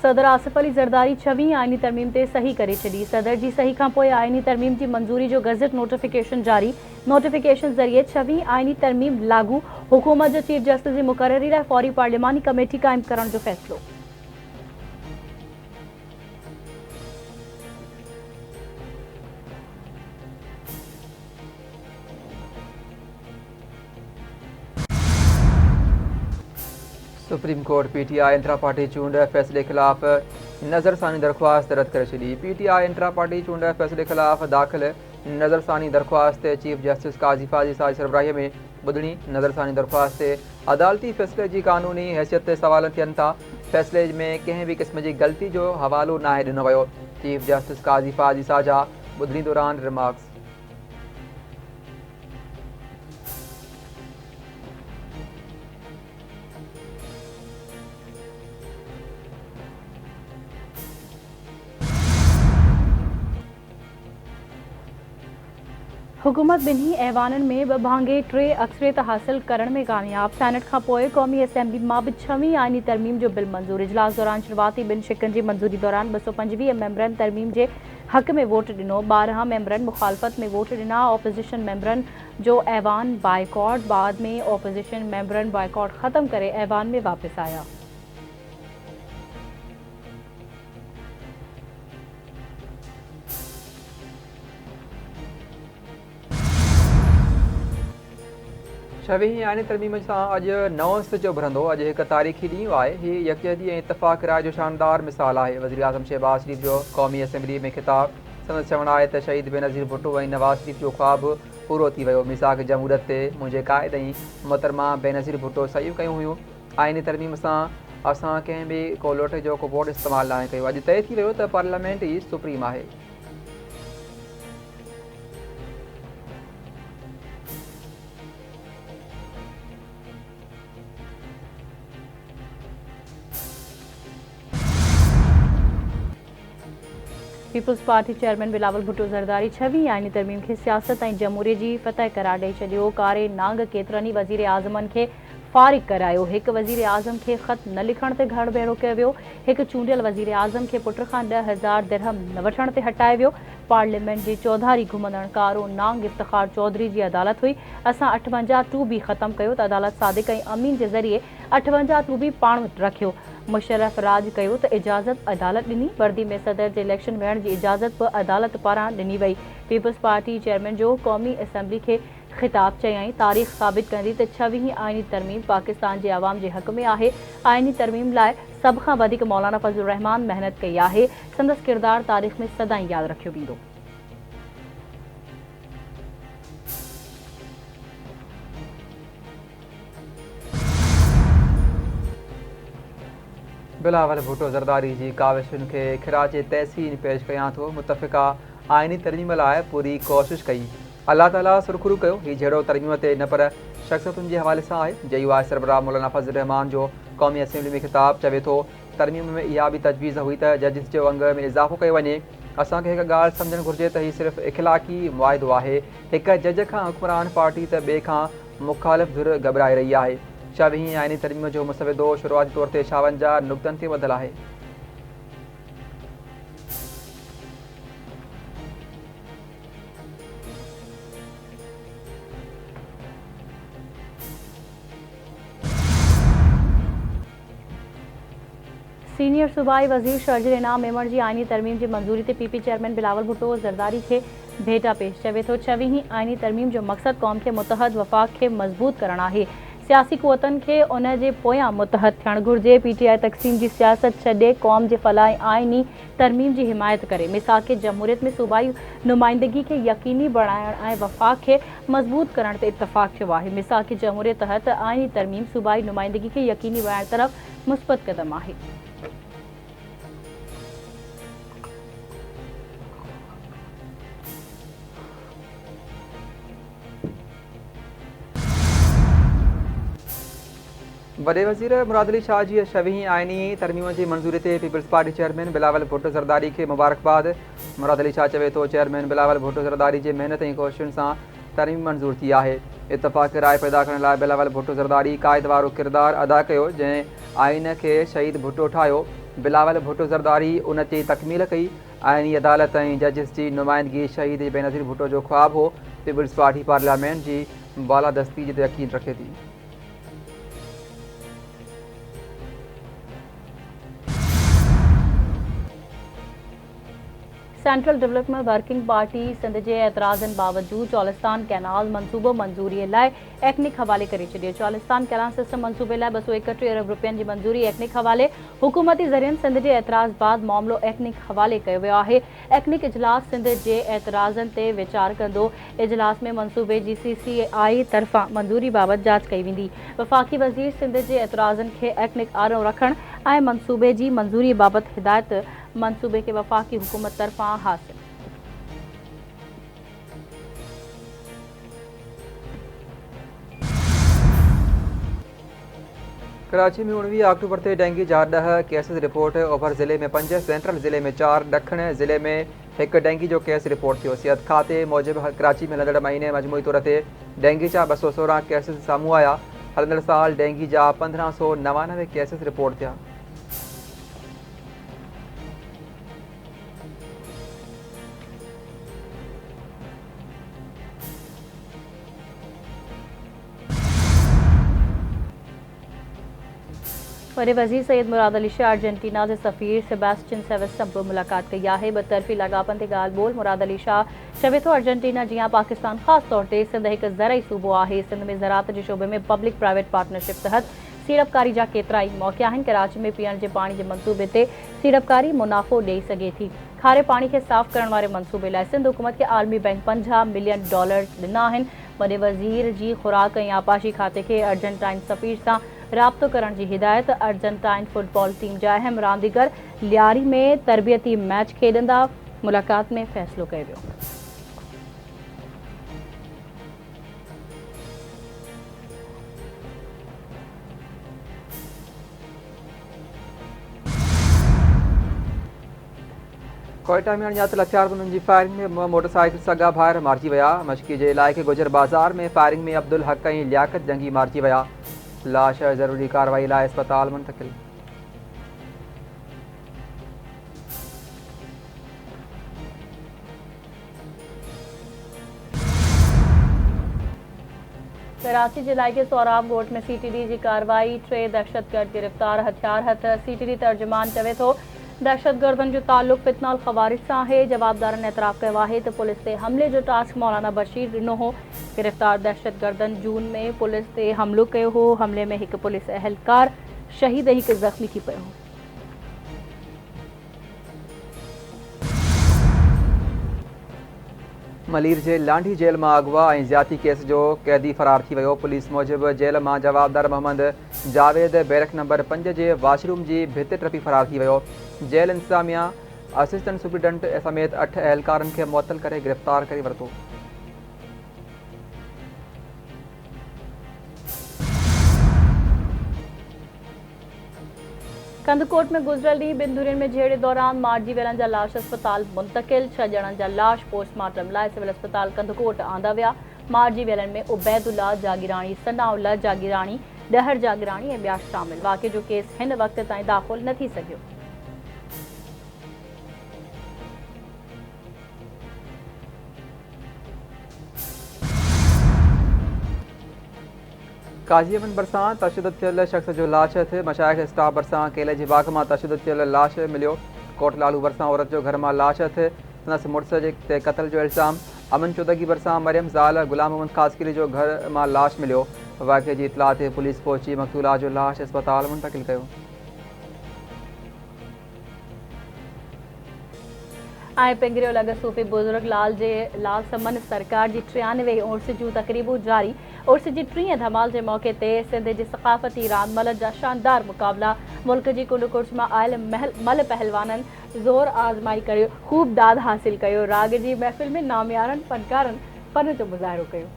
सदर आसिफ अली ज़रदारी 6वीं आइनी तरमीम ते सही करे छॾी। सदर जी सही खां पोइ आइनी तरमीम जी मंज़ूरी जो गज़ट नोटिफिकेशन जारी। नोटिफिकेशन ज़रिए 6वीं आइनी तरमीम लागू। हुकूमत जो चीफ जस्टिस जी मुक़ररी लाइ फौरी पार्लिमानी कमेटी क़ाइम करण जो फ़ैसिलो। Supreme court PTI intra party चूंड फैसले खिलाफ नज़रसानी दरख्वास्त रद्द करे छॾी। पीटीआई इंट्रा पार्टी चूंड फैसले खिलाफ दाख़िल नज़रसानी दरख्वास्त चीफ जस्टिस काज़ी फाज़ी साज सरबराही में ॿुधणी। नज़रसानी दरख्वास्त अदालती फ़ैसिले जी कानूनी हैसियत ते सवाल थियनि था। फ़ैसिले में कंहिं बि क़िस्म जी ग़लती जो हवालो नाहे ॾिनो वियो। चीफ जस्टिस काज़ी फाज़ी साजा ॿुधणी दौरान रिमार्क्स। हुकूमत ॿिन्ही ऐवाननि में ॿ भाङे 3 अक्सरियत हासिल करण में कामयाब। सेनेट खां पोइ क़ौमी असेंबली मां बि 6वीं आइनी तरमीम जो बिल मंज़ूर। इजलास दौरान शुरूआती 2 शिकनि जी मंज़ूरी दौरान 225 मेंबरनि तरमीम जे हक़ में वोट ॾिनो। 12 मेंबरनि मुखालफ़त में वोट ॾिना। ऑपोज़िशन मेंबरनि जो ऐवान बाइकॉट। बाद में ऑपोज़िशन मेंबरनि बाइकॉट ख़त्म करे ऐवान में वापसि आया। छवीहीं आइनी तरमीम सां अॼु नओं सिचो भरंदो। अॼु हिकु तारीख़ी ॾींहुं आहे। हीअ यकजहती ऐं इतफ़ाक़ राय जो शानदार मिसाल आहे। वज़ीर आज़म शहबाज शरीफ़ जो क़ौमी असेंबली में ख़िताब। संदसि चवणु आहे त शहीद बेनज़ीर भुट्टो ऐं नवाज़ शरीफ़ जो ख़्वाबु पूरो थी वियो। मिसाक जमहूरियत ते मुंहिंजे क़ाइद ऐं मोहतरमा बेनज़ीर भुट्टो सयूं कयूं हुयूं। आइनी तरमीम सां असां कंहिं बि कोलोट जो को वोट इस्तेमालु नाहे कयो। अॼु तइ थी वियो त पार्लियामेंट ई सुप्रीम आहे। Peoples party chairman Bilawal Bhutto Zardari 6वीं आइनी तरमीम खे सियासत ऐं जमहूरियत जी फतह करार ॾेई छॾियो। कारे नांग केतिरनि ई वज़ीर आज़मनि खे फारिग करायो। हिकु वज़ीर आज़म खे ख़त न लिखण ते घर भेरो कयो वियो। हिकु चूंडियल वज़ीर आज़म खे पुट खां 10,000 दिरहम न वठण ते हटाए वियो। पार्लियामेंट जी चौधारी घुमंदड़ कारो नांग इफ्तिखार चौधरी जी अदालत हुई। असां 58 टू बी ख़त्म कयो त अदालत सादिक ऐं अमीन जे ज़रिए 58 टू बी पाण वटि रखियो। मुशर्रफ राज कयो त इजाज़त अदालत ॾिनी। वर्दी में सदर जे इलेक्शन विहण जी इजाज़त बि अदालत पारां ॾिनी वई। पीपल्स पार्टी चेयरमैन जो क़ौमी असेंबली खे ख़िताब चयाईं तारीख़ साबित कंदी त 6वीं आइनी तरमीम पाकिस्तान जे आवाम जे हक़ में आहे। आइनी तरमीम लाइ सभ खां वधीक मौलाना फज़लुर रहमान महिनत कई आहे। संदसि किरदारु तारीख़ में सदाईं यादि रखियो वेंदो। बिलावल भुट्टो ज़रदारी जी काविशुनि खे ख़िराज तहसीन पेश कयां थो। मुतफ़िक़ा आइनी तरमीम लाइ पूरी कोशिश कई। अल्लाह ताला सुरखुरू कयो। हीउ जहिड़ो तरमीम ते न पर शख़्सियतुनि जे हवाले सां आहे। JUI सरबराह मौलाना फज़लुर रहमान जो क़ौमी असेंबली में ख़िताब चवे थो तरमीम में इहा बि तजवीज़ हुई त जजिस जो अंग में इज़ाफ़ो कयो वञे। असांखे हिकु ॻाल्हि सम्झणु घुरिजे त हीउ सिर्फ़ु इख़लाक़ी मुआहिदो आहे। हिकु जज खां हुक्मरान पार्टी त ॿिए खां मुख़ालिफ़ धुर घबराए रही आहे। 6वीं आइनी तरमीम जो मुसविदो शुरूआती तौर ते 56 नुक़्तनि ते ॿधलु आहे। सीनियर सूबाई वज़ीर शर्जिल इनाम मेमण जी आइनी तरमीम जी मंज़ूरी ते PP चेयरमैन बिलावल भुट्टो ज़रदारी खे भेटा पेश। चवे थो 6वीं आइनी तरमीम जो मक़सदु क़ौम खे मुतहद वफ़ाक़ खे मज़बूत करणु आहे। सियासी क़ुवतनि खे उन जे पोयां मुतहद थियणु घुरिजे। PTI तक़सीम जी सियासत छॾे क़ौम जे फलाह आइनी तरमीम जी हिमायत करे। मिसाक जमहूरियत में सूबाई नुमाइंदगी खे यकीनी बणाइण ऐं वफ़ाक़ खे मज़बूत करण ते इतफ़ाक़ थियो आहे। मिसाक जमहूरियत तहत आइनी तरमीम सूबाई नुमाइंदगी खे यकीनी बणाइण तरफ़ मुस्बत क़दम आहे। वॾे वज़ीर मुराद अली शाह जी 6वीं आइनी तरमीम जी मंज़ूरी ते पीपल्स पार्टी चेयरमैन बिलावल भुट्टो ज़रदारी खे मुबारकबाद। मुराद अली शाह चवे थो चेयरमैन बिलावल भुट्टो ज़रदारी जे महिनत ऐं कोशिशुनि सां तरमीम मंज़ूर थी आहे। इतफ़ाक़ राय पैदा करण लाइ बिलावल भुट्टो ज़रदारी क़ाइद वारो किरदारु अदा कयो जंहिं आइन खे शहीद भुट्टो ठाहियो। बिलावल भुट्टो ज़रदारी उन ते तकमील कई। आइनी अदालत ऐं जजिस जी नुमाइंदगी शहीद बेनज़ीर भुट्टो जो ख्वाब हो। पीपल्स पार्टी पार्लियामेंट जी बालादस्ती जी यकीन रखे थी। Central development working party Sindh जे एतराज़नि बावजूद चौलिस्तान कैनाल मंसूबो मंजूरी लाइ एक्निक हवाले करे छॾियो। चौलिस्तान कैनाल सिस्टम मंसूबे लाइ 231 अरब रुपयनि जी मंजूरी एक्निक हवाले। हुकूमती ज़रियनि सिंध जे एतराज़ बाद मामिलो एक्निक हवाले कयो वियो आहे। एक्निक इजलास सिंध जे एतराज़नि ते वीचार कंदो। इजलास में मंसूबे जी CCI तरफ़ां मंजूरी बाबति जांच कई वेंदी। वफ़ाक़ी वज़ीर सिंध जे एतराज़नि खे एक्निक आरो रखण ऐं मंसूबे जी मंजूरी बाबति हिदायत मंसूबे के वफ़ाक़ी हुकूमत तरफ़ां हासिल। कराची में 19 अक्टूबर से डेंगू जा 10 केसेस रिपोर्ट। ओभर ज़िले में 5, सेंट्रल ज़िले में 4, ॾखण ज़िले में 1 डेंगू जो केस रिपोर्ट थियो। सिहत खाते मूजिब कराची में हलंदड़ महीने मजमूई तौर ते डेंगू जा 216 केसेस साम्हूं आया। हलंदड़ साल डेंगू जा 1599 केसेस रिपोर्ट थिया। वरी वज़ीर सैयद मुराद अली शाह अर्जेंटीना के सफ़ीर सेबेस्टियन सेवेस सां मुलाक़ात कई आहे। बतरफ़ी लाॻापनि ते ॻाल्हि ॿोल मुराद अली शाह चवे थो अर्जेंटीना जीअं पाकिस्तान ख़ासि तौर ते सिंध हिकु ज़रई सूबो आहे। सिंध में ज़राअत जे शोबे में पब्लिक प्राइवेट पार्टनरशिप तहत सीड़पकारी जा केतिरा ई मौक़े आहिनि। कराची में पीअण जे पाणी जे मंसूबे ते सीड़पकारी मुनाफ़ो ॾेई सघे थी। खारे पाणी खे साफ़ करण वारे मंसूबे लाइ सिंध हुकूमत खे आलमी बैंक $50 मिलियन ॾिना आहिनि। वॾे वज़ीर जी खुराक ऐं आपाशी खाते खे अर्जेंटाइन सफ़ीर सां राब्तो करण जी हिदायत। अर्जेंटाइन फुटबॉल टीम जा अहम रांदीगर लियारी में तरबियती मैच खेॾंदा। मुलाक़ात में फ़ैसिलो कयो वियो। कोयटा में अणॼातल हथियारबंदनि जी फायरिंग में मोटरसाइकिल सॻा भाइर मारिजी विया। मशकी जे इलाइक़े गुजर बाज़ार में फायरिंग में अब्दुल हक़ ऐं लियाकत जंगी मारिजी विया। लाश ज़रूरी कार्रवाई लाइ अस्पताल मुंतक़िल। कराची जे इलाइक़े सोराब ॻोठ में CTD जी कार्रवाई। 3 दहशतगर्द गिरफ़्तार, हथियार हथ। CTD तर्जुमान चवे थो दहशतगर्दनि जो ताल्लुक़ फितनाल ख़वारिज सां आहे। जवाबदारनि एतराफ़ कयो आहे त पुलिस ते हमले जो टास्क मौलाना बशीर ॾिनो हो। गिरफ़्तार दहशतगर्दनि जून में पुलिस ते हमलो कयो हो। हमले में 1 पुलिस अहलकार शहीद ऐं 1 ज़ख़्मी थी पियो हो। मलीर जे लांढी जेल में अगवा ऐं ज़्यादती केस जो कैदी फरार थी वियो। पुलिस मूजिब जेल में जवाबदार मोहम्मद जावेद बैरक नंबर 5 जे वाशरूम जी भित टपी फरार थी वियो। जेल इंतज़ामिया असिस्टेंट सुप्रीडेंट समेत 8 अहलकारनि खे मुअतल करे गिरफ़्तार करे वरितो। कंदकोट में गुज़िरियल ॾींहुं बिंदुरियुनि में झेड़े दौरान मारिजी वियलनि जा लाश अस्पताल मुंतक़िल। 6 ॼणनि जा लाश पोस्टमार्टम लाइ सिविल अस्पताल कंदकोट आंदा विया। मारिजी वियलनि में उबैदुल्ला जागीराणी, सनाउल्ला जागीराणी, ॾहर जागीराणी ऐं ॿिया शामिल। वाक़े जो केस हिन वक़्त ताईं दाख़िल न थी सघियो। काज़ीअमन भरिसां तशद्दुद थियल शख़्स जो लाश थे। मशाइख़ स्टाफ भरिसां केले जी बाग़ मां तशद्दुद थियल लाश मिलियो। कोटलालू भरिसां औरत जो घर मां लाश थे। संदसि मुड़ुस ते क़त्ल जो इल्ज़ाम। अमन चौधगी भरिसां मरियम ज़ाल गुलाम मोहम्मद ख़ासकिरी जो घर मां लाश मिलियो। वाक़े जी इतला ते पुलिस पहुची मक़तूला जो लाश अस्पताल मुंतक़िल कयो। ऐं पिंगरियो लॻ सूफ़ी बुज़ुर्ग लाल समन सरकार जी 93 उर्स जूं तक़रीबूं जारी। उर्स जी 30 धमाल जे मौक़े ते सिंध जे सक़ाफ़ती रांदमल जा शानदार मुक़ाबला। मुल्क जी कुंड कुर्स मां आयल मल पहलवाननि ज़ोर आज़माई करे ख़ूब दाद हासिल कयो। राग जी महफ़िल में नामियारनि फ़नकारनि फ़न जो मुज़ाहिरो कयो।